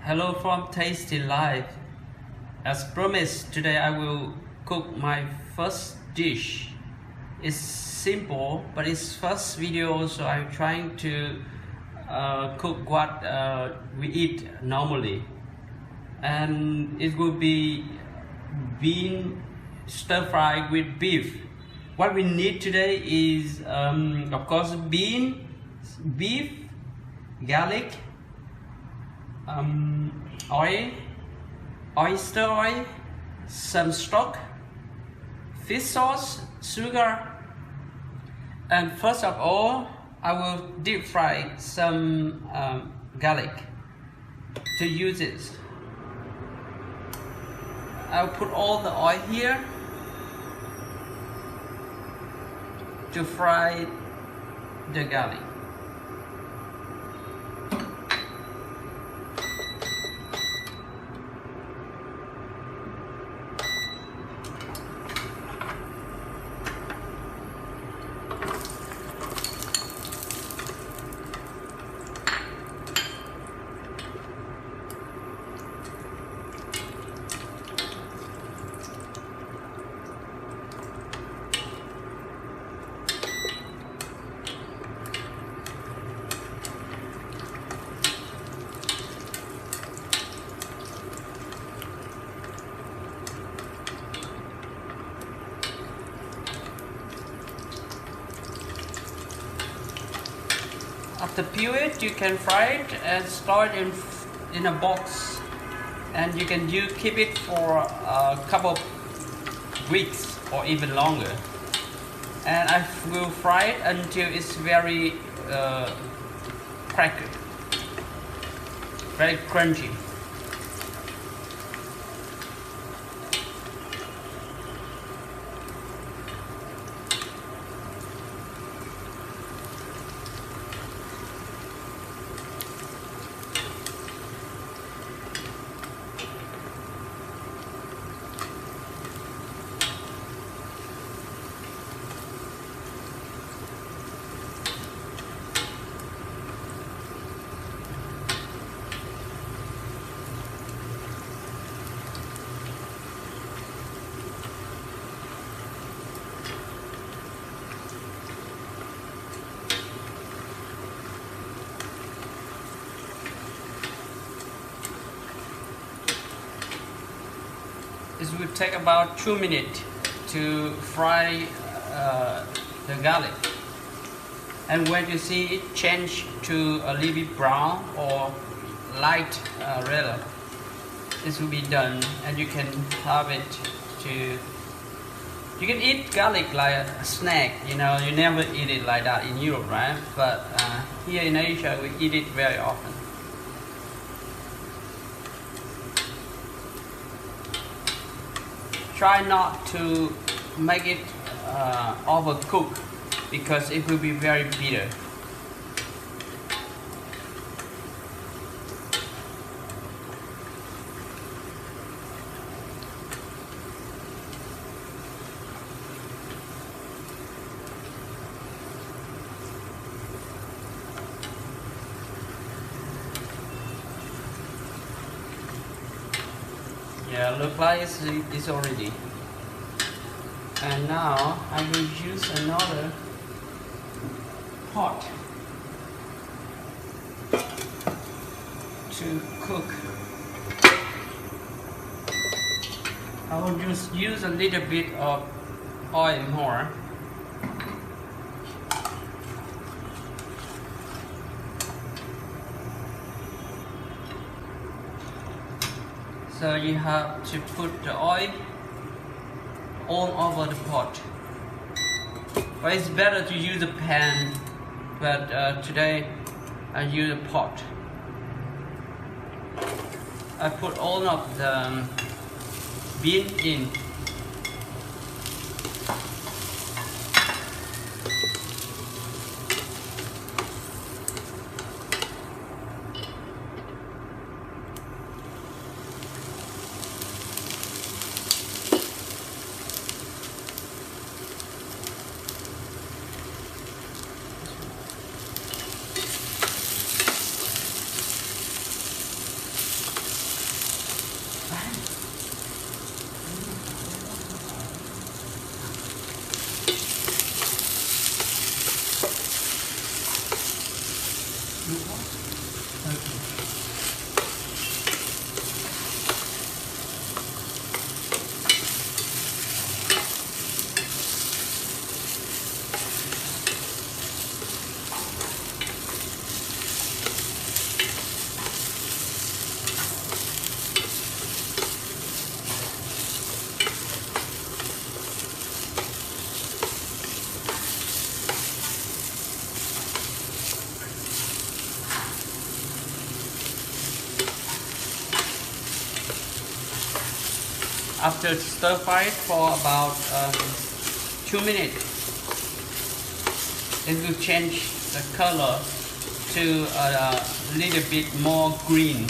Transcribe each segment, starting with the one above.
Hello from Tasty Life. As promised, today I will cook my first dish. It's simple, but it's first video, so I'm trying to cook what we eat normally. And it will be bean stir fry with beef. What we need today is, of course, beef, garlic, oil, oyster oil, some stock, fish sauce, sugar, and first of all, I will deep fry some garlic to use it. I'll put all the oil here to fry the garlic. After peel it, you can fry it and store it in a box, and you can keep it for a couple of weeks or even longer. And I will fry it until it's very cracked, very crunchy. This will take about 2 minutes to fry the garlic, and when you see it change to a little bit brown or light red, this will be done, and you can have it to. You can eat garlic like a snack, you know. You never eat it like that in Europe, right? But here in Asia, we eat it very often. Try not to make it overcooked, because it will be very bitter. Yeah, look like it's already. And now I will use another pot to cook. I will just use a little bit of oil more. So you have to put the oil all over the pot. But it's better to use a pan, but today I use a pot. I put all of the bean in. After stir fry it for about 2 minutes, it will change the color to a little bit more green.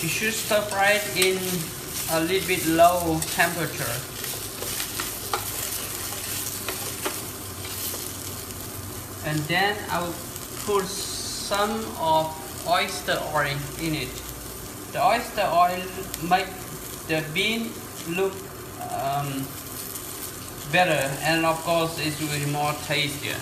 You should stir fry it in a little bit low temperature. And then I will put some of oyster oil in it. The oyster oil make the bean look better, and of course it will be more tastier.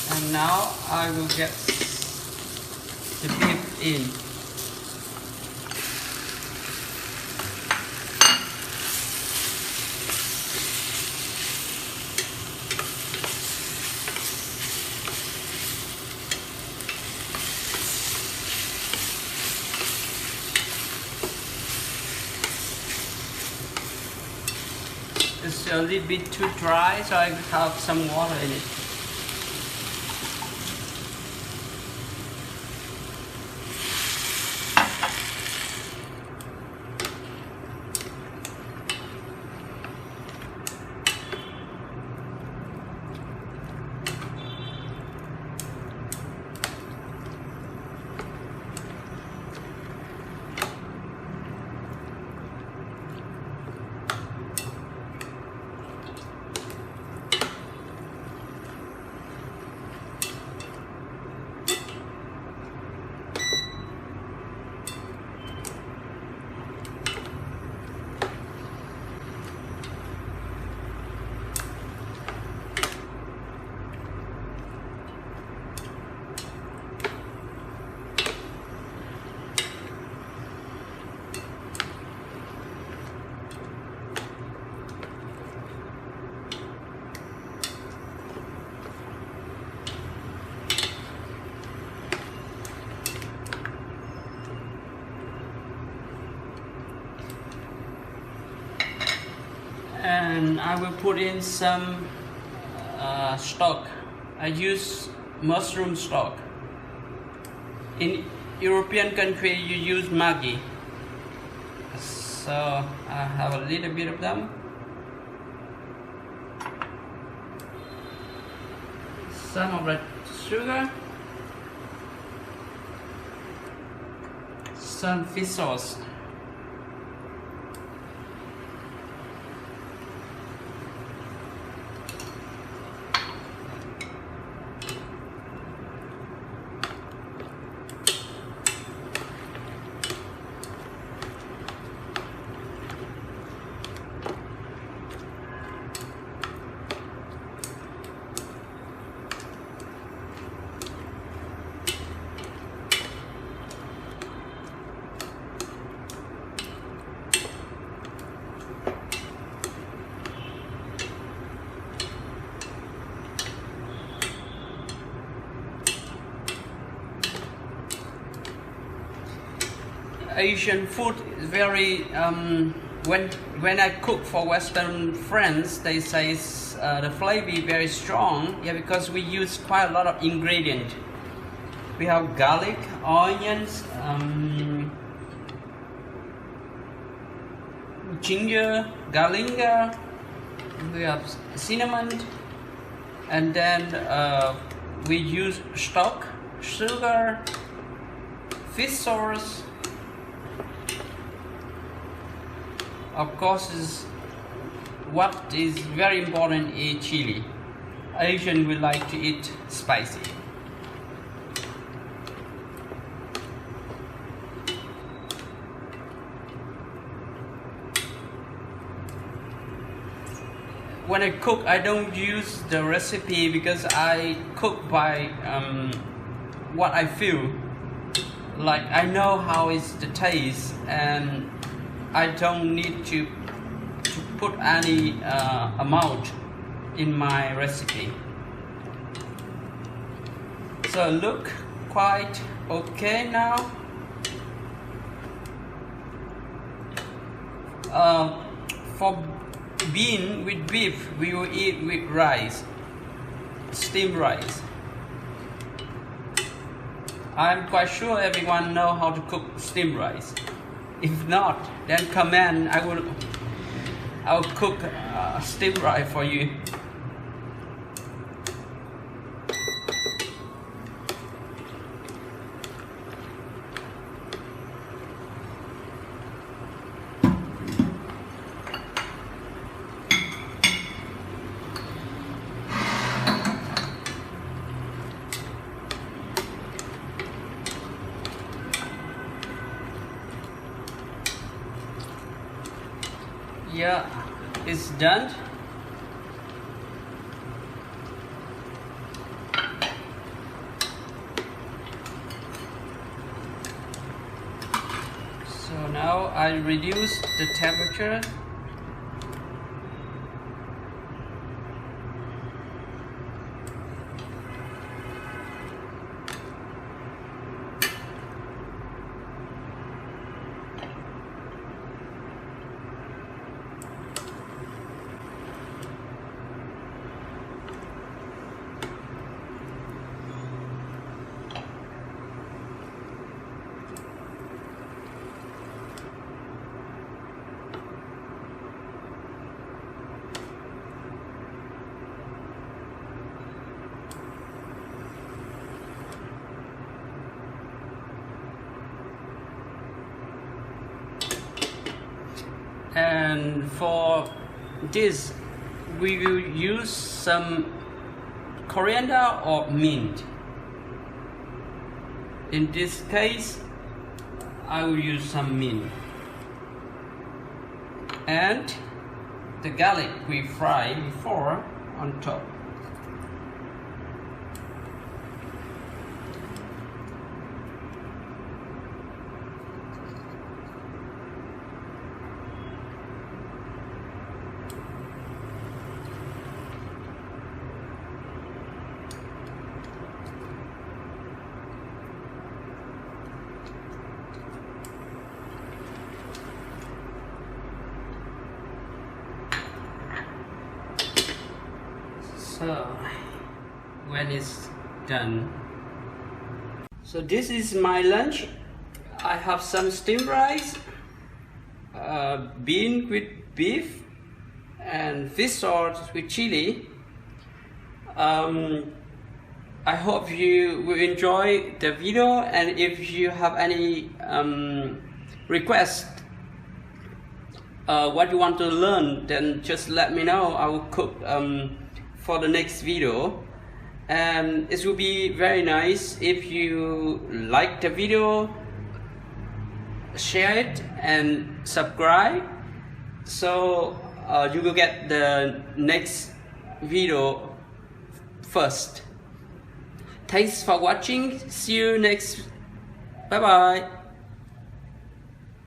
And now I will get the beef in. It's a little bit too dry, so I have some water in it. And I will put in some stock. I use mushroom stock. In European country you use Maggi. So I have a little bit of them. Some of the sugar. Some fish sauce. Asian food is very when I cook for Western friends, they say the flavor is very strong. Yeah, because we use quite a lot of ingredients. We have garlic, onions, ginger, galinga. We have cinnamon, and then we use stock, sugar, fish sauce. Of course, what is very important is chili. Asian will like to eat spicy. When I cook, I don't use the recipe because I cook by what I feel. Like I know how is the taste, and I don't need to put any amount in my recipe. So look quite okay now. For bean with beef, we will eat with rice, steamed rice. I'm quite sure everyone know how to cook steamed rice. If not, then comment. I will cook steamed rice for you. Yeah, it's done. So now I reduce the temperature. And for this, we will use some coriander or mint. In this case, I will use some mint. And the garlic we fried before on top. So when it's done, so this is my lunch. I have some steamed rice, bean with beef, and fish sauce with chili. I hope you will enjoy the video, and if you have any request what you want to learn, then just let me know. I will cook for the next video, and it will be very nice if you like the video, share it and subscribe, so you will get the next video first. Thanks for watching. See you next. Bye bye.